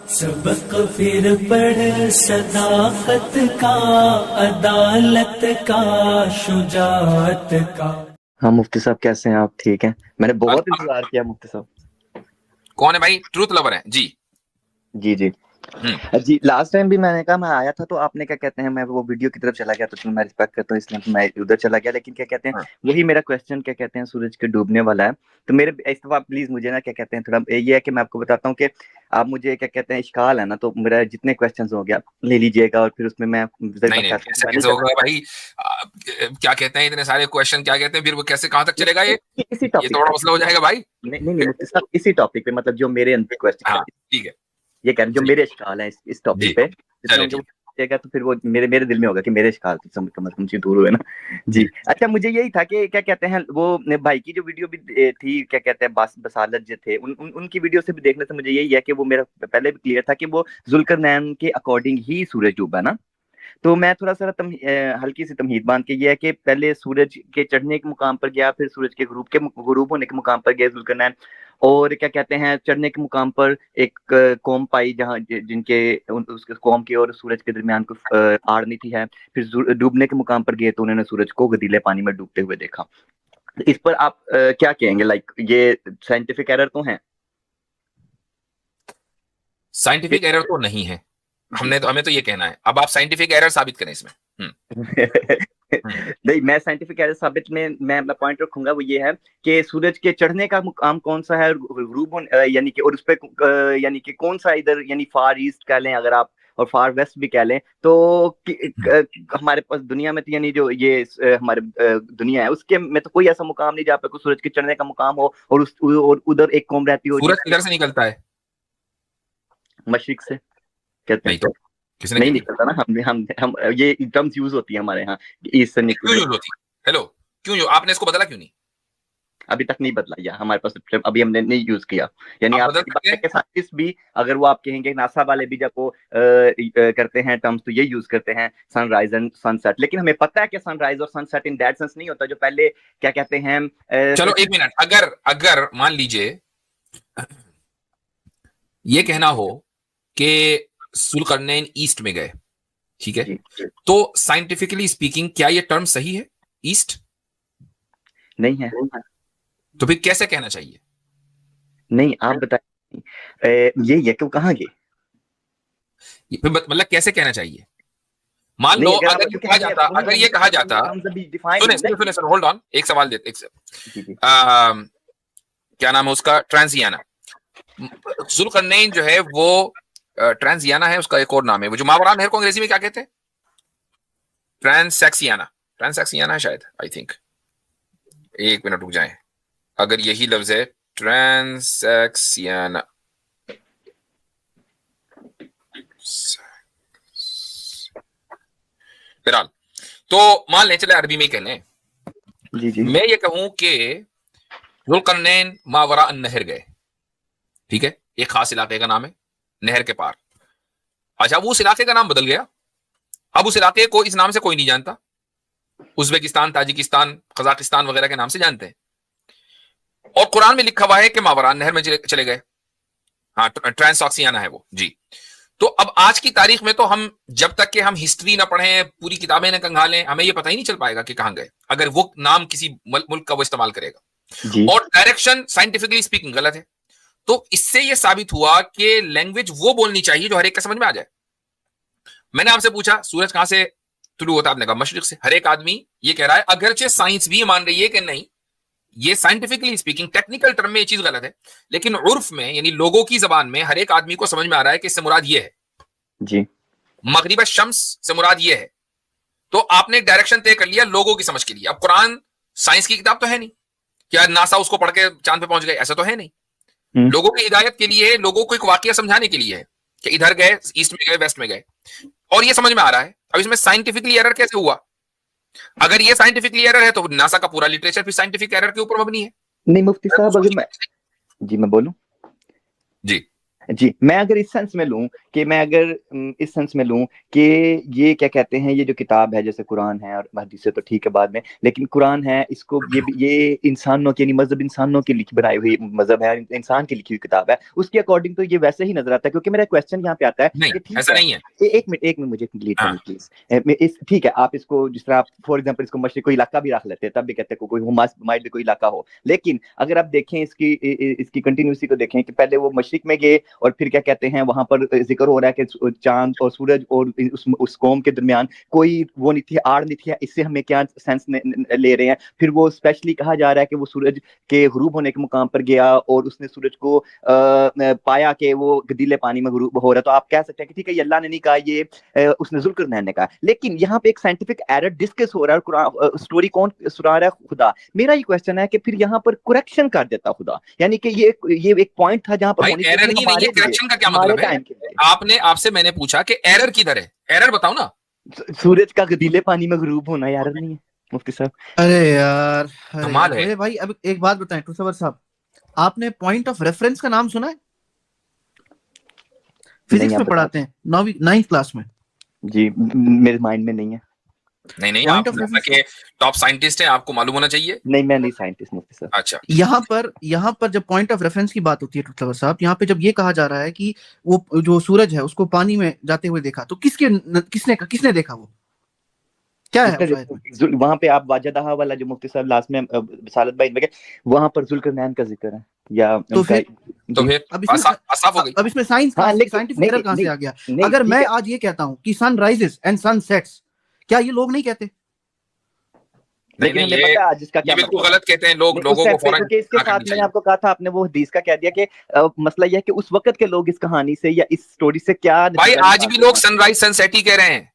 सबक फिर पढ़ सदाकत का, अदालत का, शुजाअत का। हाँ मुफ्ती साहब, कैसे हैं आप? ठीक हैं? मैंने बहुत अब इंतजार किया मुफ्ती साहब। कौन है भाई? ट्रूथ लवर है जी। जी जी। हम्म। जी, लास्ट टाइम भी मैंने कहा मैं आया था तो आपने क्या कहते हैं, मैं वो वीडियो की तरफ चला गया तो मैं रिस्पेक्ट करता हूँ इसलिए मैं उधर चला गया, लेकिन क्या कहते हैं हाँ। वही मेरा क्वेश्चन क्या कहते हैं सूरज के डूबने वाला है। तो मेरे इस दफा प्लीज मुझे ना क्या कहते हैं थोड़ा ये है कि मैं आपको बताता हूँ कि आप मुझे क्या कहते हैं इश्काल है ना, तो मेरा जितने क्वेश्चन हो गया ले लीजिएगा और फिर उसमें मैं नहीं नहीं, बताता हूँ ऐसा मैं नहीं कैसे होगा करता। भाई? क्या कहते हैं इतने सारे क्वेश्चन, क्या कहते हैं फिर वो कैसे कहाँ तक चलेगा ये? इसी ये टॉपिक तो बड़ा पे, मसला हो जाएगा भाई। नहीं नहीं नहीं मुफ्ती साहब, इसी टॉपिक पे मतलब जो मेरे क्वेश्चन हाँ ठीक है। ये कह रहे हैं, जो जी मेरे इश्काल है इस टॉपिक जी। पे जितने चलिए होंगे वो ठीक पूछिएगा तो फिर वो मेरे मेरे दिल में होगा कि मेरे इश्काल कम से कम से दूर हुए ना। है। जी। जी अच्छा, मुझे यही था कि क्या कहते हैं वो भाई की जो वीडियो भी थी क्या कहते हैं बसालत जो थे उनकी वीडियो से भी देखने से मुझे यही है कि वो मेरा पहले भी क्लियर था कि वो जुल्करनैन के अकॉर्डिंग ही सूरज डूबा ना। तो मैं थोड़ा सा हल्की सी तमहीद बांध के ये है कि पहले सूरज के चढ़ने के मुकाम पर गया, फिर सूरज के गुरूब होने के मुकाम पर गया जुल्करनैन। और क्या कहते हैं चढ़ने के मुकाम पर एक कौम पाई जहाँ जिनके उसके कौम की और सूरज के दरमियान कुछ आड़ नीति है। फिर डूबने के मुकाम पर गए तो उन्होंने सूरज को गदीले पानी में डूबते हुए देखा। तो इस पर आप क्या कहेंगे? लाइक ये साइंटिफिक एरर तो है? साइंटिफिक एरर तो नहीं है। जी। हमें तो ये कहना है, अब आप साइंटिफिक एरर साबित करें इसमें। हम्म। नहीं, मैं साइंटिफिक एरर साबित में मैं पॉइंट रखूंगा वो ये है कि सूरज के चढ़ने का मुकाम कौन सा है, यानी कि और उस पे यानी कि कौन सा इधर यानी फार ईस्ट कह लें अगर आप और फार वेस्ट भी कह लें तो हमारे पास दुनिया में तो यानी जो ये हमारे दुनिया है उसके में तो कोई ऐसा मुकाम नहीं जहाँ पे कोई सूरज के चढ़ने का मुकाम हो और और उधर एक कौम रहती हो सूरज जिसके किधर से निकलता है? मशरिक से कहते नहीं हैं। तो किसने नहीं कह निकलता ना, हम ये टर्म्स यूज होती है हमारे यहाँ, ईस्ट से दिया? क्यों निकल। यूज होती? हेलो, क्यों आपने इसको बदला क्यों नहीं? अभी तक नहीं बदला या हमारे पास अभी हमने नहीं यूज किया। यानी आप बदल आपकी बात सकते है हैं। कि साइंटिस्ट भी अगर वो आप कहेंगे नासा वाले भी जब वो करते हैं टर्म्स तो ये यूज करते हैं सनराइज एंड सनसेट, लेकिन हमें पता है कि सनराइज और सनसेट इन दैट सेंस नहीं होता जो पहले क्या कहते हैं चलो एक मिनट, अगर अगर मान लीजिए ये कहना हो कि सुलकरनैन ईस्ट में गए, ठीक है, जी। तो साइंटिफिकली स्पीकिंग क्या ये टर्म सही है? ईस्ट नहीं है। तो फिर कैसे कहना चाहिए? नहीं, आप बताइए ये क्यों कहाँ गए? फिर मतलब कैसे कहना चाहिए? मान लो नहीं, अगर आप अगर ये क्योंकि कहा हमें जाता, वही अगर मैं ये कहा हमें जाता, टर्म्स अभी डिफाइन सुने नहीं सुने ना। सुने सुने, होल्ड ऑन, एक सवाल देते, जी जी। क्या नाम है उसका? ट्रांसियाना। जुल्करनैन जो है वो ट्रांसियाना है, उसका एक और नाम है, वो जो मावरा नहर को अंग्रेजी में क्या कहते हैं? ट्रांसैक्सियाना। ट्रांसैक्सियाना है शायद, आई थिंक। एक मिनट रुक जाएं, अगर यही लफ्ज है ट्रांसैक्सियाना। फिलहाल तो मान लें, चले अरबी में ही कह लें, जी जी। मैं ये कहूं कि जुल्करनैन मावरा नहर गए, ठीक है, एक खास इलाके का नाम है, नहर के पार। अच्छा, वो उस इलाके का नाम बदल गया, अब उस इलाके को इस नाम से कोई नहीं जानता, उज्बेकिस्तान, ताजिकिस्तान, कजाकिस्तान वगैरह के नाम से जानते हैं, और कुरान में लिखा हुआ है कि मावरान नहर में चले गए। हाँ, ट्रांसॉक्सियाना है वो जी। तो अब आज की तारीख में तो हम जब तक कि हम हिस्ट्री ना पढ़ें, पूरी किताबें ना कंगालें, हमें ये पता ही नहीं चल पाएगा कि कहां गए, अगर वो नाम किसी मुल्क का वो इस्तेमाल करेगा। जी और डायरेक्शन साइंटिफिकली स्पीकिंग गलत है। तो इससे यह साबित हुआ कि लैंग्वेज वो बोलनी चाहिए जो हर एक के समझ में आ जाए। मैंने आपसे पूछा सूरज कहां से शुरू होता है, आपने कहा मशरिक से। हर एक आदमी ये कह रहा है, अगरचे साइंस भी मान रही है कि नहीं, ये साइंटिफिकली स्पीकिंग टेक्निकल टर्म में ये चीज गलत है, लेकिन उर्फ में यानी लोगों की जबान में हर एक आदमी को समझ में आ रहा है कि इससे मुराद ये है, जी। मगरिब शम्स से मुराद ये है। तो आपने एक डायरेक्शन तय कर लिया लोगों की समझ के लिए। अब कुरान साइंस की किताब तो है नहीं, क्या नासा उसको पढ़ के चांद पे पहुंच गए, ऐसा तो है नहीं। लोगों की हिदायत के लिए, लोगों को एक वाकया समझाने के लिए है कि इधर गए, ईस्ट में गए, वेस्ट में गए, और ये समझ में आ रहा है। अब इसमें साइंटिफिकली एरर कैसे हुआ? अगर ये साइंटिफिकली एरर है तो नासा का पूरा लिटरेचर फिर साइंटिफिक एरर के ऊपर मबनी है। नहीं मुफ्ती साहब, अगर मैं जी मैं बोलूं जी जी, मैं अगर इस सेंस में लूँ कि इस सेंस में लूँ कि ये क्या कहते हैं, ये जो किताब है जैसे कुरान है और हदीसें तो ठीक है बाद में, लेकिन कुरान है, इसको ये इंसानों के, यानी मज़हब इंसानों की बनाई हुई मज़हब है, इंसान की लिखी हुई किताब है, उसके अकॉर्डिंग तो ये वैसे ही नज़र आता है। क्योंकि मेरा क्वेश्चन यहाँ पे आता है नहीं, कि ठीक ऐसा है, नहीं है। एक मिनट मुझे कंप्लीट हाँ। करने प्लीज। ठीक है, आप इसको जिस तरह आप फॉर एग्जांपल इसको मशरिक कोई इलाका भी रख लेते हैं, तब भी कहते हैं कोई माइट भी कोई इलाका हो, लेकिन अगर आप देखें इसकी कंटिन्यूसी को देखें कि पहले वो मशरिक में गए और फिर क्या कहते हैं वहां पर जिक्र हो रहा है कि चांद और सूरज और उस कौम के दरमियान कोई वो नहीं थी, आड़ नहीं थी, इससे हमें क्या सेंस ले रहे हैं। फिर वो स्पेशली कहा जा रहा है कि वो सूरज के गुरूब होने के मुकाम पर गया और उसने सूरज को पाया कि वो गदीले पानी में गुरूब हो रहा है। तो आप कह सकते हैं कि ठीक है, ये अल्लाह ने नहीं कहा, ये उसने जुल्करनैन ने कहा, लेकिन यहाँ पे एक साइंटिफिक एरर डिस्कस हो रहा है, स्टोरी कौन सुना रहा है? खुदा। मेरा ये क्वेश्चन है कि फिर यहाँ पर करेक्शन कर देता खुदा, यानी कि ये एक पॉइंट था जहां पर भाई होनी एरर चाहिए ही नहीं है, करेक्शन का क्या मतलब है? आपसे मैंने पूछा कि एरर किधर है, एरर बताओ ना। सूरज का गदीले पानी में गुरूब होना यार नहीं है मुफ्ती साहब? अरे यार, कमाल है। मेरे भाई अब एक बात बताएं टूसवर साहब, आपने पॉइंट ऑफ रेफरेंस का नाम सुना है? फिजिक्स में पढ़ाते हैं 9वीं क्लास में। जी, मेरे माइंड में नहीं है। नहीं, Point आप of reference के टॉप साइंटिस्ट हैं, आपको मालूम होना चाहिए। नहीं, मैं नहीं साइंटिस्ट मुफ्ती साहब। अच्छा, यहाँ पर जब पॉइंट ऑफ रेफरेंस की बात होती है टूसवर साहब, यहाँ पे जब ये कहा जा रहा है कि वो जो सूरज है उसको पानी में जाते हुए देखा, तो किसने देखा? वो क्या है उस आयत में? वहां पे आप वाजदहा वाला जो मुफ्ती साहब लास्ट में बसालत भाई में वहां पर जुल्करनैन का जिक्र है या तो फिर अब इसमें साइंटिफिक एरर कहां से आ गया? अगर मैं आज ये कहता हूं कि sun rises and sun sets, क्या ये लोग नहीं कहते? लेकिन हमें पता है जिसका क्या बिल्कुल गलत कहते हैं लोग, लोगों को फौरन इसके साथ मैंने आपको कहा था, आपने वो हदीस का कह दिया कि मसला यह है कि उस वक्त के लोग इस कहानी से या इस स्टोरी से क्या भाई, आज भी लोग सनराइज सनसेट ही कह रहे हैं।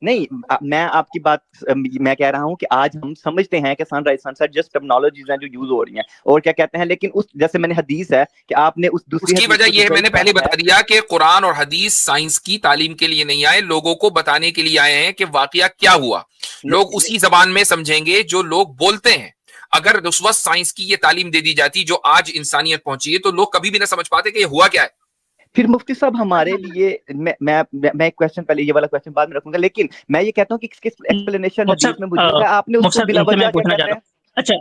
नहीं, मैं आपकी बात मैं कह रहा हूं कि आज हम समझते हैं कि सनराइज सनसेट जस्ट टर्मिनोलॉजीज हैं जो यूज हो रही हैं और क्या कहते हैं, लेकिन उस जैसे मैंने हदीस है कि आपने उस दूसरी उसकी वजह ये है, मैंने पहले बता दिया कि कुरान और हदीस साइंस की तालीम के लिए नहीं आए, लोगों को बताने के लिए आए हैं कि वाकया क्या हुआ। लोग उसी जबान में समझेंगे जो लोग बोलते हैं। अगर उस वक्त साइंस की ये तालीम दे दी जाती जो आज इंसानियत पहुंची है, तो लोग कभी भी ना समझ पाते कि ये हुआ क्या है। फिर मुफ्ती साहब हमारे लिए मैं एक क्वेश्चन पहले, ये वाला क्वेश्चन बाद में रखूंगा, लेकिन मैं ये कहता हूं कि किसकी एक्सप्लेनेशन हदीस में मौजूद है, आपने उसको बिला वजह क्या कहते हैं? अच्छा,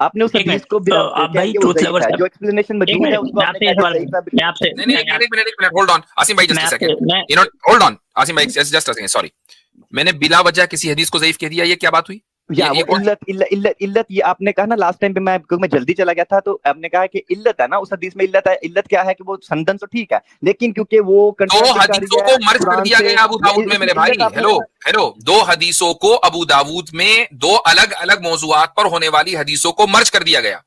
आपने उस हदीस को बिला भाई ट्रूथ लवर जो एक्सप्लेनेशन मौजूद है उसको आपने आपसे नहीं, एक मिनट होल्ड ऑन आसिम भाई, just a second, you know, hold on Asim भाई, जस्ट अ सेकंड, सॉरी, मैंने बिला वजह किसी हदीस को ज़ईफ कह दिया, ये क्या बात हुई? या वो इल्लत ये आपने कहा ना लास्ट टाइम पे, मैं जल्दी चला गया था, तो आपने कहा कि इल्लत है ना उस हदीस में, इल्लत है। इल्लत क्या है कि वो संदन तो ठीक है, लेकिन क्योंकि वो दो हदीसों को मर्ज कर दिया गया अबू दाऊद में मेरे भाई। हेलो, दो हदीसों को अबू दाऊद में दो अलग अलग मौजूआत पर होने वाली हदीसों को मर्ज कर दिया गया।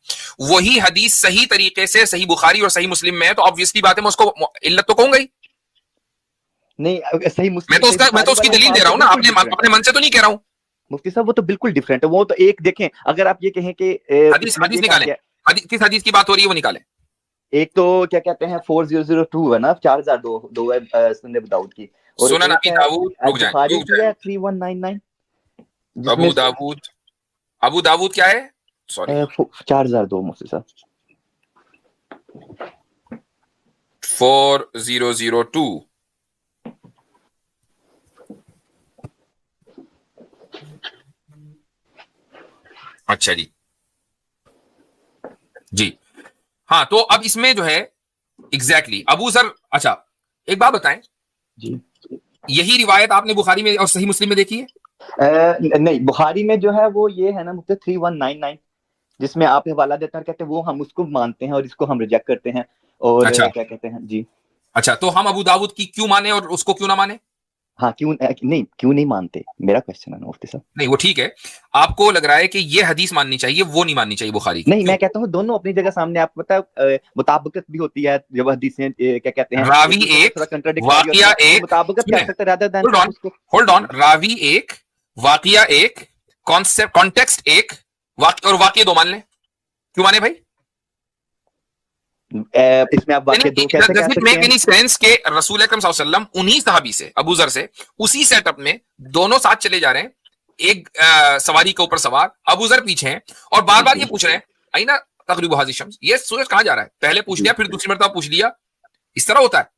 वही हदीस सही तरीके से सही बुखारी और सही मुस्लिम में है, तो ऑब्वियसली बात है मैं उसको इल्लत तो कहूंगा ही। नहीं, सही मुस्लिम मैं तो उसकी दलील दे रहा हूँ ना, अपने मन से तो नहीं कह रहा हूँ। मुफ्ती साहब वो तो बिल्कुल डिफरेंट है। वो तो एक देखें, अगर आप ये कहें कि हदीस निकालें, किस हदीस की बात हो रही है वो निकालें। एक तो क्या कहते हैं 4002 है ना, 4002 है सुनन अबू दाऊद की, और सुनन अबी दाऊद, रुक जाएं, 3199 अबू दाऊद क्या है? सॉरी 4002 मुफ्ती साहब 4002। अच्छा जी, हाँ, तो अब इसमें जो है एग्जैक्टली अबू जर, अच्छा एक बात बताएं जी, यही रिवायत आपने बुखारी में और सही मुस्लिम में देखी है? नहीं, बुखारी में जो है वो ये है ना मुफ्ती 3199, जिसमें आप हवाला देते हैं, कहते हैं वो हम उसको मानते हैं और इसको हम रिजेक्ट करते हैं, और अच्छा, क्या कहते हैं जी। अच्छा, तो हम अबू दाऊद की क्यों माने और उसको क्यों ना माने? हाँ, क्यों नहीं मानते, मेरा क्वेश्चन है मुफ्ती साहब। नहीं, वो ठीक है, आपको लग रहा है कि ये हदीस माननी चाहिए, वो नहीं माननी चाहिए बुखारी की? नहीं, मैं कहता हूँ दोनों अपनी जगह सामने, आपको पता है मुताबिकत भी होती है जब हदीसें क्या कहते हैं, रावी एक, वाकया एक, मुताबिकत क्या सकते हैं, rather than hold on, Ravi एक, वाकया एक, कॉन्सेप्ट कॉन्टेक्स्ट एक, और वाकये दो मान लें, क्यों माने भाई? इसमें आप वाकई दो कैसे कह सकते हैं? मेक एनी सेंस के रसूल अकरम सल्लल्लाहु अलैहि वसल्लम उन्हीं सहाबी से, अबू जर से, उसी सेटअप में दोनों साथ चले जा रहे हैं, एक सवारी के ऊपर सवार, अबू जर पीछे हैं, और बार बार ये पूछ रहे हैं, आई ना तकरीबु हाज़िर शम्स, ये सूरज कहां जा रहा है? पहले पूछ लिया, फिर दूसरी मरतबा पूछ लिया, इस तरह होता है।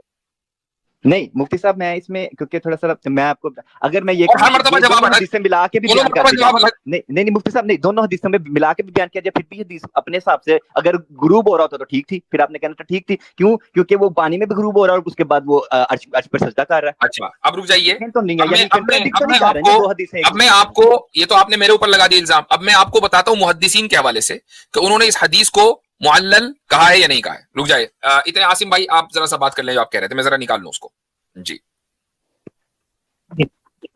नहीं मुफ्ती साहब, मैं इसमें क्योंकि थोड़ा सा मैं आपको, अगर मैं ये और हर मर्तबा जवाब अलग, हदीसें मिला के भी दोनों बयान कर मर्तबा दिया, जवाब अलग। नहीं मुफ्ती साहब, नहीं, दोनों हदीसों में मिला के भी बयान किया जाए, फिर भी हदीस अपने हिसाब से अगर गुरूब हो रहा होता तो ठीक थी, फिर आपने कहना था ठीक थी, क्यों? क्योंकि वो पानी में भी गुरूब हो रहा है और उसके बाद वो अर्श पर सजदा कर रहा है। अच्छा अब रुक जाइए, तो नहीं है, अब यानी मैं आपको, आपको, ये तो आपने मेरे ऊपर लगा दिया इल्जाम, अब मैं आपको बताता हूँ मुहद्दिसीन के हवाले से कि उन्होंने इस हदीस को मुअल्लल कहा है या नहीं कहा है। रुक जाइए, इतने आसिम भाई आप जरा सा बात कर लें जो आप कह रहे थे, मैं जरा निकाल लूं उसको। जी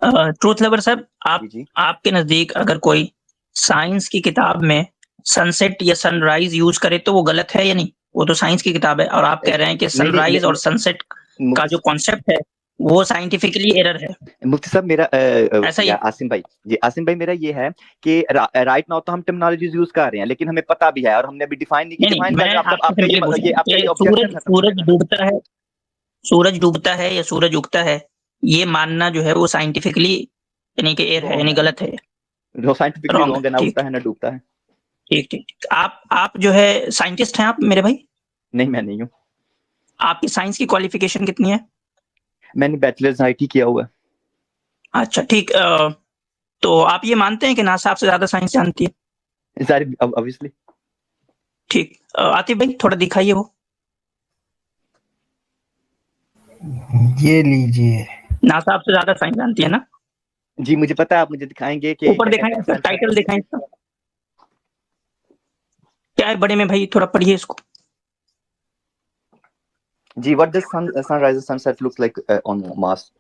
ट्रूथ लवर साहब, जी आपके नजदीक अगर कोई साइंस की किताब में सनसेट या सनराइज यूज करे तो वो गलत है या नहीं? वो तो साइंस की किताब है और आप कह रहे हैं कि सनराइज और सनसेट का जो कॉन्सेप्ट है वो साइंटिफिकली एरर है। मुफ्ती साहब मेरा ऐसा ही आसिम भाई जी, आसिम भाई मेरा ये है कि राइट नाउ तो हम टर्मिनोलॉजीज यूज कर रहे हैं, लेकिन हमें पता भी है और हमने अभी डिफाइन नहीं नहीं, डिफाइन मैं आपसे सिंपली पूछ रहा हूं कि सूरज डूबता है या सूरज उगता है, ये मानना जो है वो साइंटिफिकली यानी कि एयर है, यानी गलत है, जो साइंटिफिकली Wrong, रॉन्ग है, ना ठीक। उगता है ना डूबता है। ठीक ठीक ठीक। आप जो है साइंटिस्ट हैं आप मेरे भाई? नहीं मैं नहीं हूँ। आपकी साइंस की क्वालिफिकेशन कितनी है? मैंने बैचलर्स आईटी किया हुआ है। अच्छा ठीक, तो आप ये मानते हैं कि नासा आपसे ज्यादा साइंस जानती है? सारे ऑब्वियसली। ठीक, आतिफ भाई थोड़ा दिखाइए वो। ये लीजिए। नासा आपसे ज्यादा साइंस जानती है ना? जी मुझे पता है, आप मुझे दिखाएंगे कि ऊपर दिखाएं, इसका टाइटल दिखाएं, इसका क्या है बड़े में भाई, थोड़ा पढ़िए इसको। जी what does sunrise sunset looks like on Mars.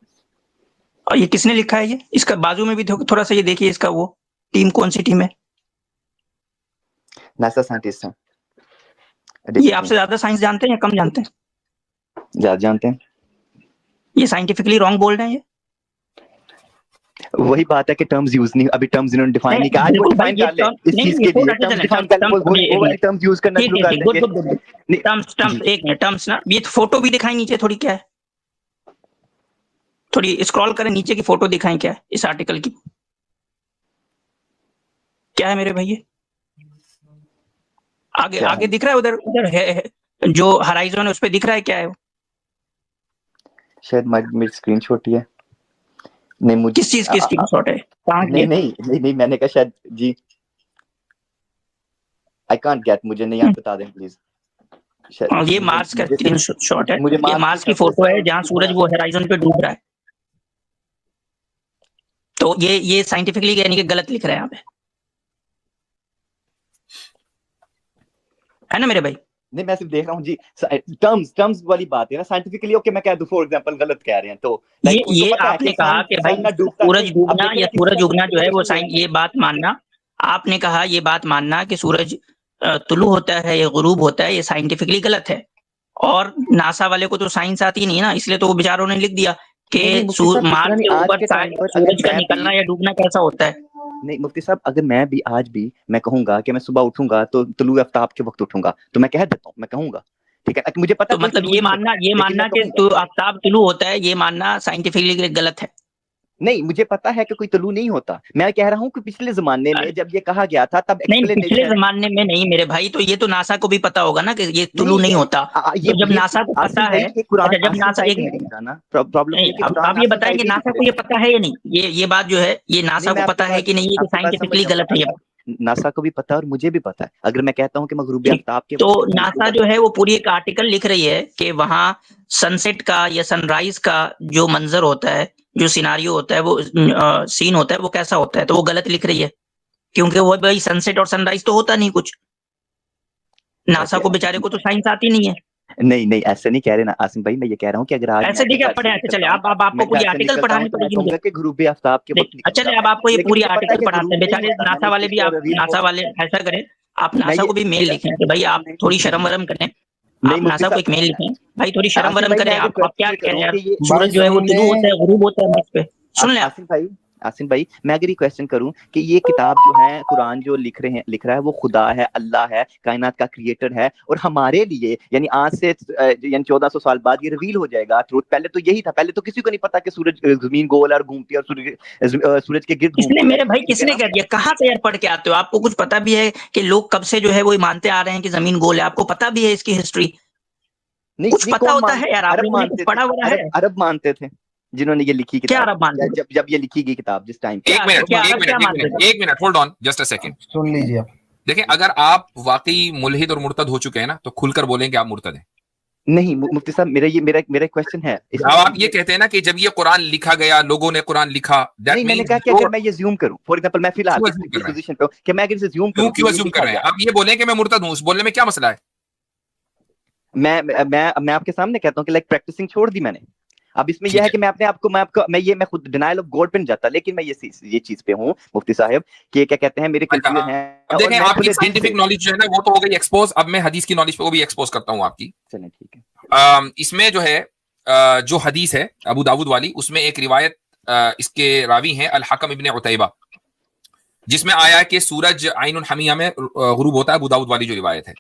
और ये किसने लिखा है? ये इसका बाजू में भी थोड़ा सा ये देखिए, इसका वो टीम कौन सी टीम है? नासा साइंटिस्ट हैं। ये आपसे ज्यादा साइंस जानते हैं या कम जानते हैं? ज्यादा जानते हैं। ये साइंटिफिकली रॉन्ग बोल रहे हैं ये? वही बात है कि टर्म्स यूज नहीं, अभी टर्म्स इन्होंने डिफाइन नहीं किया, आज वो डिफाइन कर ले इस चीज के लिए टर्म्स डिफाइन कर ले, वो वाली टर्म्स यूज करना शुरू कर देंगे। टर्म्स एक मिनट, टर्म्स ना, ये फोटो भी दिखाएं नीचे थोड़ी, क्या है? थोड़ी स्क्रॉल करें नीचे की फोटो दिखाएं, क्या है इस आर्टिकल की, क्या है मेरे भाई? आगे आगे दिख रहा है, उधर उधर है जो हराइजन है उस पे दिख रहा है, क्या है वो? शायद मेरी स्क्रीन छोटी है। नहीं मुझे किस चीज की स्क्रीनशॉट है? नहीं मैंने कहा शायद जी आई कांट गेट, मुझे नहीं, आप बता दें प्लीज। ये मार्स का स्क्रीनशॉट है, ये मार्स की फोटो है जहां सूरज वो होराइजन पे डूब रहा है। तो ये साइंटिफिकली यानी कि गलत लिख रहे हैं यहाँ पे, है ना मेरे भाई? नहीं मैं सिर्फ देख रहा हूँ जी, टर्म्स वाली बात है ना, साइंटिफिकली ओके मैं कह दूं फॉर एग्जांपल गलत कह रहे हैं तो ये आपने कहा कि भाई सूरज डूबना या सूरज उगना जो है वो साइंस, ये बात मानना, आपने कहा ये बात मानना कि सूरज तुलू होता है या गुरूब होता है, ये साइंटिफिकली गलत है। और नासा वाले को तो साइंस आती नहीं ना, इसलिए तो वो बेचारों ने लिख दिया कि मार्स के ऊपर सूरज का निकलना या डूबना कैसा होता है। नहीं मुफ्ती साहब, अगर मैं भी आज भी मैं कहूंगा कि मैं सुबह उठूंगा तो तुलू आफ्ताब के वक्त उठूंगा, तो मैं कह देता हूँ, मैं कहूंगा ठीक है, मुझे पता तो मतलब ये मानना कि तो आफ्ताब तुलू होता है, ये मानना साइंटिफिकली गलत है? नहीं मुझे पता है कि कोई तुलू नहीं होता, मैं कह रहा हूँ कि पिछले जमाने में जब ये कहा गया था तब नहीं, पिछले जमाने में नहीं मेरे भाई, तो ये तो नासा को भी पता होगा ना कि ये तुलू नहीं होता। तो जब नासा को पता है, जब नासा एक प्रॉब्लम, आप ये बताएंगे नासा को ये पता है या नहीं? ये बात जो है ये नासा को पता है कि नहीं, ये साइंटिफिकली गलत है? ये नासा को भी पता है और मुझे भी पता है। अगर मैं कहता हूँ कि मैं गुरूब आफ्ताब के, तो नासा जो है वो पूरी एक आर्टिकल लिख रही है कि वहां सनसेट का या सनराइज का जो मंजर होता है, जो सिनारियो होता है, वो सीन होता है, वो कैसा होता है, तो वो गलत लिख रही है, क्योंकि वो भाई सनसेट और सनराइज तो होता नहीं कुछ। नासा को बेचारे को तो साइंस आती नहीं है। नहीं ऐसे नहीं कह रहे ना आसिम भाई, मैं ये कह रहा हूँ कि अगर आज ऐसे देखिए पढ़े, ऐसे चले आप आपको पूरी आर्टिकल पढ़ानी पड़ेगी मुझे कि गुरूब आफ्ताब के वक्त चले, अब आपको ये पूरी आर्टिकल पढ़ाते हैं बेचारे नासा वाले भी। आप नासा वाले ऐसा करें, आप नासा को भी मेल लिखें कि भाई आप थोड़ी शर्म वरम करें, आप नासा को एक मेल लिखें, भाई थोड़ी शर्म वरम करें। आप क्या कह रहे हैं, सूरज जो है वो तुलू होता है, गुरूब होता है मार्स पे? सुन ले आसिम भाई, मैं अगर ये क्वेश्चन करूं कि ये किताब जो है कुरान जो लिख रहा है वो खुदा है, अल्लाह है, कायनात का क्रिएटर है, और हमारे लिए यानी आज से यानी 1400 साल बाद ये रिवील हो जाएगा ट्रूथ। पहले तो यही था, पहले तो किसी को नहीं पता कि सूरज जमीन गोल और घूमती है और सूरज के गिर्द किसने मेरे भाई किसने कह दिया? कहाँ से यार पढ़ के आते हो? आपको कुछ पता भी है कि लोग कब से जो है वो मानते आ रहे हैं कि जमीन गोल है? आपको पता भी है इसकी हिस्ट्री? नहीं, कुछ ये पता कौन होता मान- है यार, आप अरब लोगों ने मानते कुछ पढ़ा थे, हुआ है? अरब मानते थे जिन्होंने ये लिखी क्या किताब, अरब मानते थे? जब ये लिखी गई किताब जिस टाइम पे। क्या- क्या अरब क्या मानते थे? एक minute hold on just a second. सुन लीजिए आप। देखिए, अगर आप वाकई मुल्हिद और मुर्तद हो चुके हैं ना, तो खुलकर बोलें कि आप मुर्तद हैं। नहीं मुफ्ती साहब, मेरा क्वेश्चन है अब आप ये कहते हैं ना कि जब ये कुरान लिखा गया, लोगों ने कुरान लिखा, दैट नहीं, मैंने मीन्स कहा कि अगर मैं ये ज़ूम करूं, फॉर एग्जांपल मैं फिलहाल क्यों इस assume कर रहे हैं? पोजीशन पे हूं कि मैं अगर इसे ज़ूम क्यों करूं क्यों अज्यूम कर रहे हैं? आप ये बोलें कि मैं मुर्तद हूं, उस बोलने में क्या मसला है? मैं आपके सामने कहता हूं कि लाइक प्रैक्टिसिंग छोड़ दी मैंने। अब इसमें ठीक यह है है। कि मैं खुद डिनायल ऑफ गॉड पे नहीं जाता, लेकिन मैं ये चीज पे हूं मुफ्ती साहब कि क्या कहते हैं मेरे अच्छा, कंफ्यूजन है। अब देखें, आपकी साइंटिफिक नॉलेज जो है ना वो तो हो गई एक्सपोज। अब मैं हदीस की नॉलेज पे वो भी एक्सपोज करता हूं आपकी। चलें ठीक है। इसमें जो है जो हदीस है अबू दाऊद वाली, उसमें एक रिवायत इसके रावी हैं अल हकम इब्ने उतैबा, जिसमें आया है कि सूरज आइनुल हमिया में गुरूब होता है, अबू दाऊद वाली जो रिवायत है।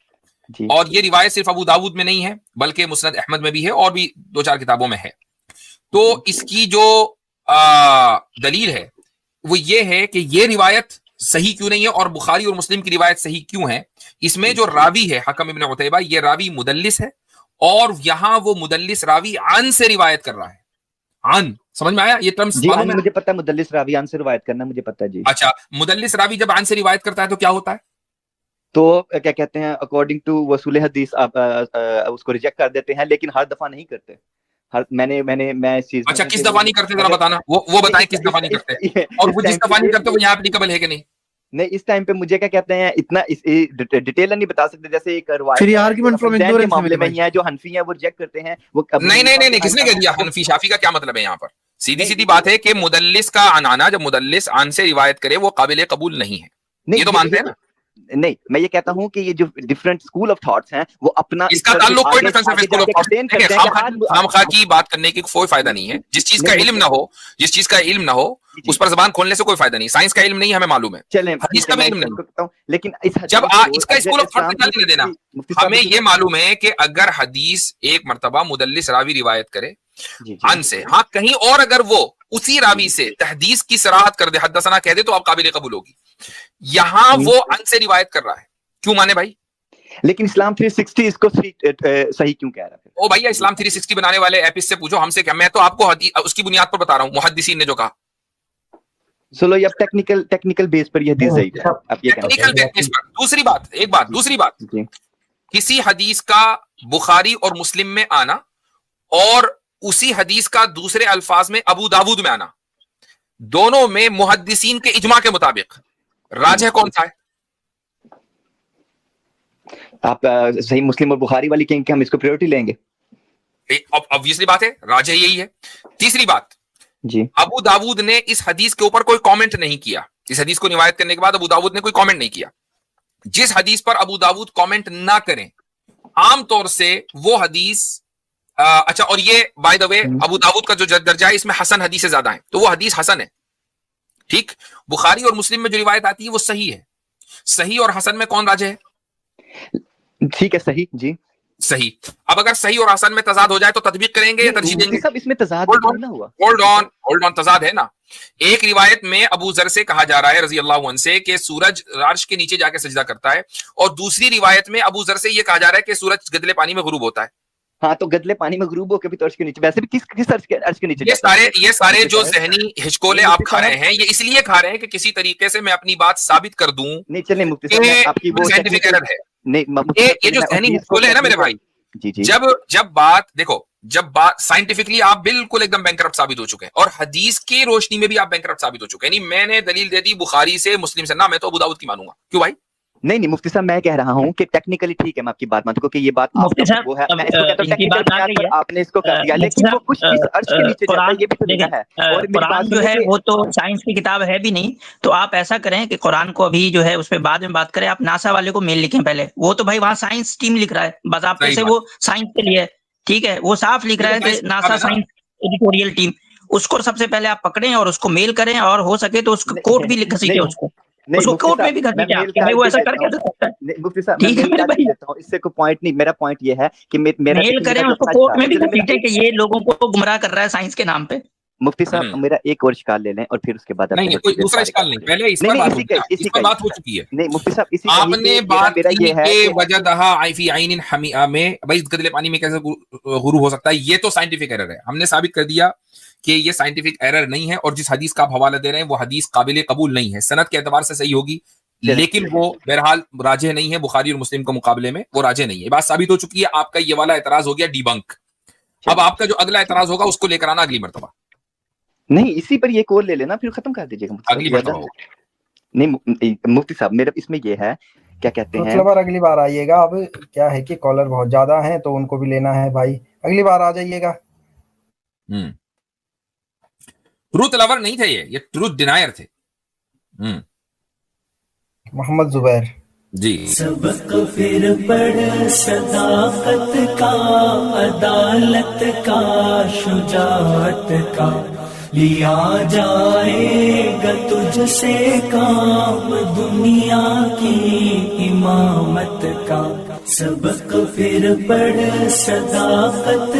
जी और ये रिवायत सिर्फ अबू दाऊद में नहीं है, बल्कि मुस्नद अहमद में भी है और भी 2-4 किताबों में है। तो इसकी जो दलील है वो ये है कि ये रिवायत सही क्यों नहीं है और बुखारी और मुस्लिम की रिवायत सही क्यों है। इसमें जो रावी है हकम इब्ने उतैबा, ये रावी मुदल्लिस है, और यहां वो मुदल्लिस रावी अन से रिवायत कर रहा है। अन, समझ में आया ये टर्म्स? जी मालूम है? मुझे पता है, मुदल्लिस रावी आन से रिवायत करना मुझे पता है जी। अच्छा, मुदल्लिस रावी जब अन से रिवायत करता है तो क्या होता है? तो क्या कहते हैं, अकॉर्डिंग टू वसूल हदीस आप उसको रिजेक्ट कर देते हैं, लेकिन हर दफा नहीं करते। मैं इस चीज अच्छा, किस दफा नहीं करते जरा बताना, वो बताएं किस दफा नहीं करते, और वो जिस दफा नहीं करते वो यहाँ एप्लीकेबल है कि नहीं? नहीं, इस टाइम पे मुझे क्या कहते हैं इतना डिटेल नहीं बता सकते। जैसे एक फिर ये आर्गुमेंट फ्रॉम के इग्नोरेंस मामले में ही है, जो हनफी है वो रिजेक्ट करते हैं वो नहीं, किसने कह दिया? हनफी शाफी का क्या मतलब है यहाँ पर? सीधी सीधी बात है कि मुदल्लिस का अनाना, जब मुदल्लिस आन से रिवायत करे वो काबिल कबूल नहीं है, ये तो मानते हैं ना? नहीं, मैं ये कहता हूं कि ये जो डिफरेंट स्कूल ऑफ थॉट्स हैं वो अपना इसका ताल्लुक कोई difference of school of thought नहीं है। खामखा की बात करने की कोई फायदा नहीं है। जिस चीज का इल्म ना हो उस पर जबान खोलने से कोई फायदा नहीं। साइंस का इल्म नहीं हमें मालूम है, हदीस का भी इल्म नहीं। लेकिन जब इसका स्कूल ऑफ थॉट से लेने देना, हमें ये मालूम है कि अगर हदीस एक मर्तबा मुदल्लिस रावी रिवायत करे अन से, हाँ कहीं और अगर वो उसी रावी से तहदीस की सराहत कर दे, हदसना कह दे, तो आप काबिल कबूल होगी। यहां वो अन से रिवायत कर रहा है, क्यों माने भाई? लेकिन इस्लाम 360 इसको सही क्यों कह रहा है? ओ भैया, इस्लाम 360 बनाने वाले एपिस से पूछो, हमसे क्या। मैं तो आपको उसकी बुनियाद पर बता रहा हूं, मुहद्दिसीन ने जो कहा। चलो ये टेक्निकल बेस पर ये हदीस सही है, आप ये टेक्निकल बेस पर। दूसरी बात जी, किसी हदीस का बुखारी और मुस्लिम में आना और उसी हदीस का दूसरे अल्फाज में अबू दाऊद में आना, दोनों में मुहद्दिसीन के इजमा के मुताबिक राजह कौन सा है? आप सही मुस्लिम और बुखारी वाली कहेंगे कि हम इसको प्रायोरिटी लेंगे। ऑब्वियसली बात है, राजह यही है। तीसरी बात, जी, अबू दाऊद ने इस हदीस के ऊपर कोई कमेंट नहीं किया। इस हदीस को रिवायत करने के बाद अबू दाऊद ने कोई कमेंट नहीं किया। जिस हदीस पर अबू दाऊद कमेंट ना करें, आमतौर से वो हदीस अच्छा, और ये by the way Abu Dawud का जो दर्जा है इसमें हसन हदीस से ज्यादा है, तो वो हदीस हसन है। ठीक, बुखारी और मुस्लिम में जो रिवायत आती है वो सही है। सही और हसन में कौन राजे है? ठीक है, सही जी, सही। अब अगर सही और हसन में तजाद हो जाए तो तदबीक करेंगे या तरजीह देंगे? सब इसमें तजाद ना हुआ। होल्ड ऑन, तजाद है ना। एक रिवायत में अबू जर से कहा जा रहा है रजी अल्लाह अन्हु से कि सूरज अर्श के नीचे जाके सजदा करता है, और दूसरी रिवायत में अबू जर से यह कहा जा रहा है कि सूरज गदले पानी में गुरूब होता है। हाँ, तो गदले पानी में गुरूब होकर भी तो अर्श के नीचे, वैसे भी किस अर्श के नीचे? ये सारे जो ज़हनी हिचकोले आप खा रहे हैं, ये इसलिए खा रहे हैं कि किसी तरीके से मैं अपनी बात साबित कर दूं। नहीं चले मुफ्ती साहब, आपकी वो साइंटिफिक एरर है। नहीं, ये जो ज़हनी हिचकोले है ना मेरे भाई, जी, जब बात साइंटिफिकली आप बिल्कुल एकदम बैंकरप्ट साबित हो चुके हैं, और हदीस की रोशनी में भी आप बैंकरप्ट साबित हो चुके हैं। यानी मैंने दलील दे दी बुखारी से, मुस्लिम से, ना मैं तो अबू दाऊद की मानूंगा। क्यों भाई? नहीं मुफ्ती साहब, मैं कह रहा हूँ कि टेक्निकली ठीक है, मैं आपकी बात मानता हूँ कि ये बात मुफ्ती साहब, वो है, मैं इसको कहता हूँ टेक्निकल बुनियाद पर आपने इसको कर दिया, लेकिन वो कुछ इस अर्श के नीचे जाता है, ये भी तो देखा है। और कुरान जो है वो तो साइंस की किताब है भी नहीं, तो आप ऐसा करें कि कुरान को अभी जो है उस पर बाद में बात करें। आप नासा वाले को मेल लिखें पहले, वो तो भाई वहाँ साइंस टीम लिख रहा है, बाज़ाब्ते से वो साइंस के लिए, ठीक है, वो साफ लिख रहा है कि नासा साइंस एडिटोरियल टीम, उसको सबसे पहले आप पकड़ें और उसको मेल करें, और हो सके तो उसको कोर्ट भी घसीटे, उसको कोर्ट में भी घसीटे आप, भाई वो ऐसा करके दे सकता है। मुफ्ती साहब, ठीक है मेरे भाई, इससे कोई पॉइंट नहीं, मेरा पॉइंट ये है कि मेरा मेल करें उसको, कोर्ट में भी घसीटे कि ये लोगों को गुमराह कर रहा है साइंस के नाम पे। मुफ्ती साहब मेरा एक और शिकाल ले लें और फिर उसके बाद नहीं कोई दूसरा शिकाल नहीं, पहले इस पर बात हो गई, इस पर बात हो चुकी है। नहीं मुफ्ती साहब इसी आपने बात की कि वजदहा फी आइनिन हमीआ में, भाई गदले पानी में कैसे गुरु हो सकता है, ये तो साइंटिफिक एरर है। हमने साबित कर दिया कि ये साइंटिफिक एरर नहीं है, और जिस हदीस का आप हवाला दे रहे हैं वो हदीस काबिल कबूल नहीं है, सनद के एतबार से सही होगी लेकिन वो बहरहाल राजे नहीं है, बुखारी और मुस्लिम के मुकाबले में वो राजे नहीं है। बात साबित हो चुकी है, आपका ये वाला एतराज हो गया डीबंक। अब आपका जो अगला एतराज होगा उसको लेकर आना अगली मर्तबा। नहीं इसी पर ये एक और ले लेना, फिर खत्म कर दीजिएगा अगली मर्तबा। नहीं मुफ्ती साहब मेरा इसमें ये है, क्या कहते हैं, मतलब अगली बार आइएगा। अब क्या है कि कॉलर बहुत ज्यादा हैं तो उनको भी लेना है भाई, अगली बार आ जाइएगा। ट्रूथ लवर नहीं थे ये ट्रूथ डिनायर थे। मोहम्मद जुबैर जी। सबक फिर पढ़ सदाकत का, अदालत का, शुजाअत का, लिया जाएगा तुझसे काम दुनिया की इमामत का। सबक फिर पढ़ सदाकत